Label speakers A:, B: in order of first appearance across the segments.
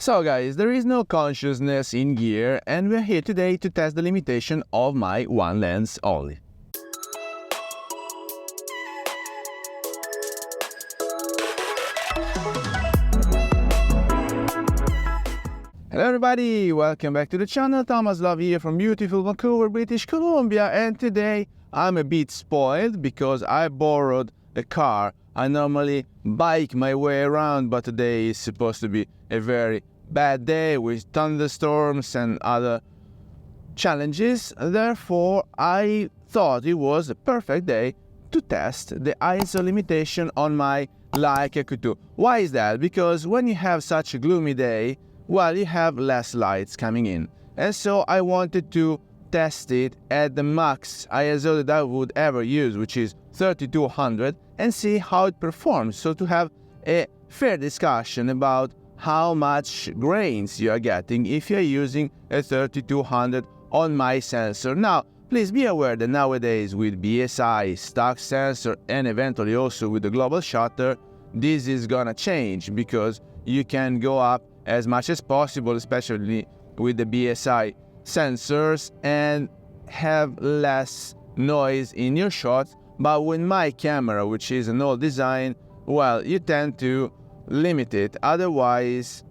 A: So guys, there is no consciousness in gear and we're here today to test the limitation of my one lens only. Hello everybody, welcome back to the channel. Thomas Love here from beautiful Vancouver, British Columbia, and today I'm a bit spoiled because I borrowed a car. I normally bike my way around, but today is supposed to be a very bad day with thunderstorms and other challenges. Therefore, I thought it was a perfect day to test the ISO limitation on my Leica Q2. Why is that? Because when you have such a gloomy day, well, you have less lights coming in. And so I wanted to test it at the max ISO that I would ever use, which is 3200, and see how it performs. So to have a fair discussion about how much grains you are getting if you're using a 3200 on my sensor. Now, please be aware that nowadays with BSI, stock sensor, and eventually also with the global shutter, this is gonna change because you can go up as much as possible, especially with the BSI sensors, and have less noise in your shots. But with my camera, which is an old design, well, you tend to limit it, otherwise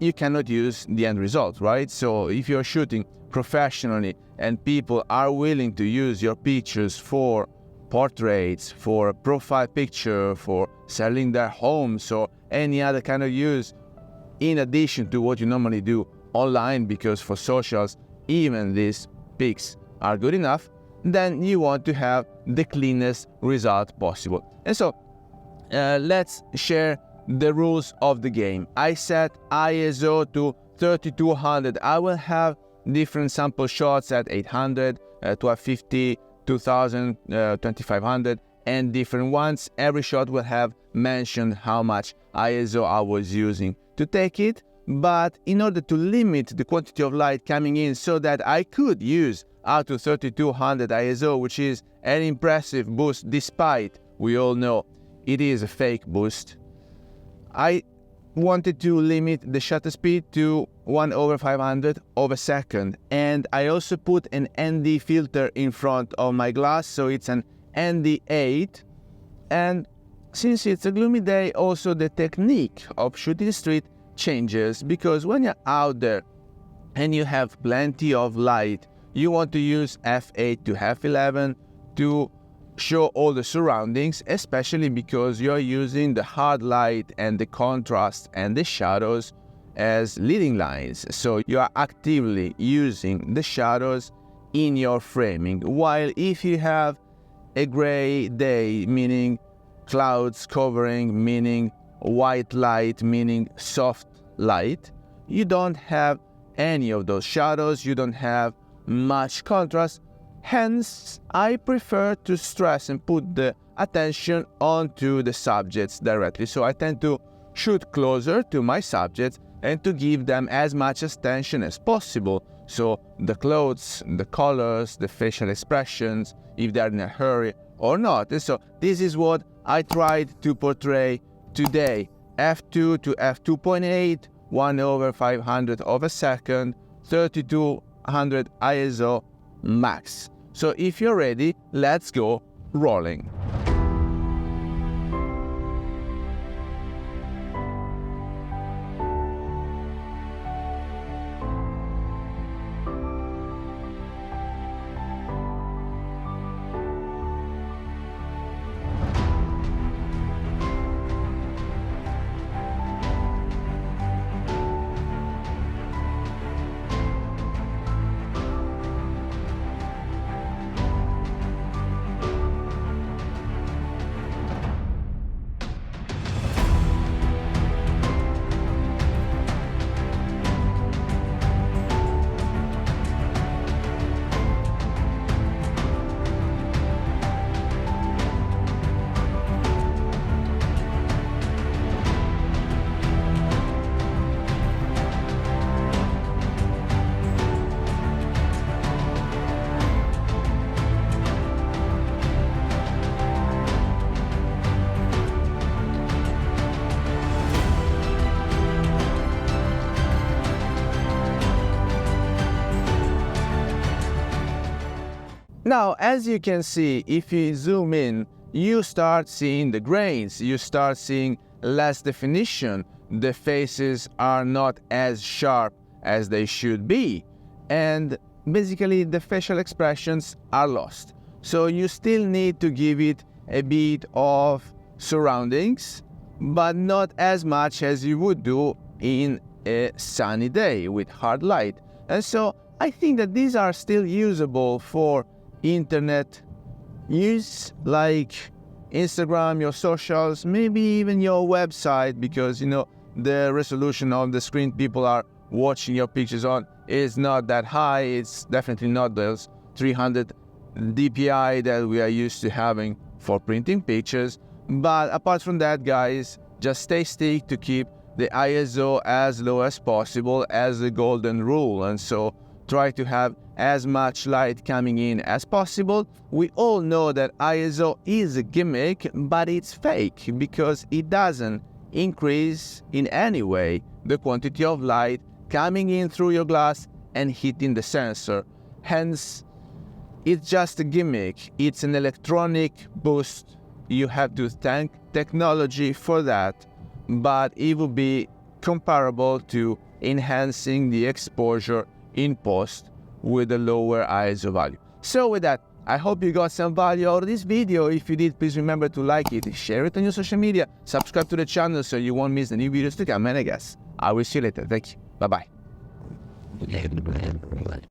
A: you cannot use the end result, right? So if you're shooting professionally and people are willing to use your pictures for portraits, for a profile picture, for selling their homes or any other kind of use, in addition to what you normally do online, because for socials even these pics are good enough, then you want to have the cleanest result possible. And so let's share the rules of the game. I set ISO to 3200. I will have different sample shots at 800, 1250, 2000, 2500, and different ones. Every shot will have mentioned how much ISO I was using to take it, but in order to limit the quantity of light coming in so that I could use out to 3200 ISO, which is an impressive boost despite we all know it is a fake boost, I wanted to limit the shutter speed to 1/500 of a second, and I also put an ND filter in front of my glass, so it's an ND8. And since it's a gloomy day, also the technique of shooting street changes, because when you're out there and you have plenty of light, you want to use f8 to f11 to show all the surroundings, especially because you're using the hard light and the contrast and the shadows as leading lines. So you are actively using the shadows in your framing. While if you have a gray day, meaning clouds covering, meaning white light, meaning soft light, you don't have any of those shadows, you don't have much contrast. Hence, I prefer to stress and put the attention onto the subjects directly. So I tend to shoot closer to my subjects and to give them as much attention as possible. So the clothes, the colors, the facial expressions, if they're in a hurry or not. And so this is what I tried to portray today. f2 to f2.8, 1/500 of a second, 3200 ISO max. So if you're ready, let's go rolling. Now, as you can see, if you zoom in, you start seeing the grains, you start seeing less definition. The faces are not as sharp as they should be, and basically the facial expressions are lost. So you still need to give it a bit of surroundings, but not as much as you would do in a sunny day with hard light. And so I think that these are still usable for internet use, like Instagram, your socials, maybe even your website, because the resolution of the screen people are watching your pictures on is not that high. It's definitely not those 300 dpi that we are used to having for printing pictures. But apart from that, guys, just stay stick to keep the ISO as low as possible as the golden rule, and so try to have as much light coming in as possible. We all know that ISO is a gimmick, but it's fake because it doesn't increase in any way the quantity of light coming in through your glass and hitting the sensor. Hence, it's just a gimmick. It's an electronic boost. You have to thank technology for that, but it will be comparable to enhancing the exposure in post with a lower ISO value. So with that, I hope you got some value out of this video. If you did, please remember to like it, share it on your social media, subscribe to the channel so you won't miss the new videos to come, and I guess I will see you later. Thank you. Bye-bye.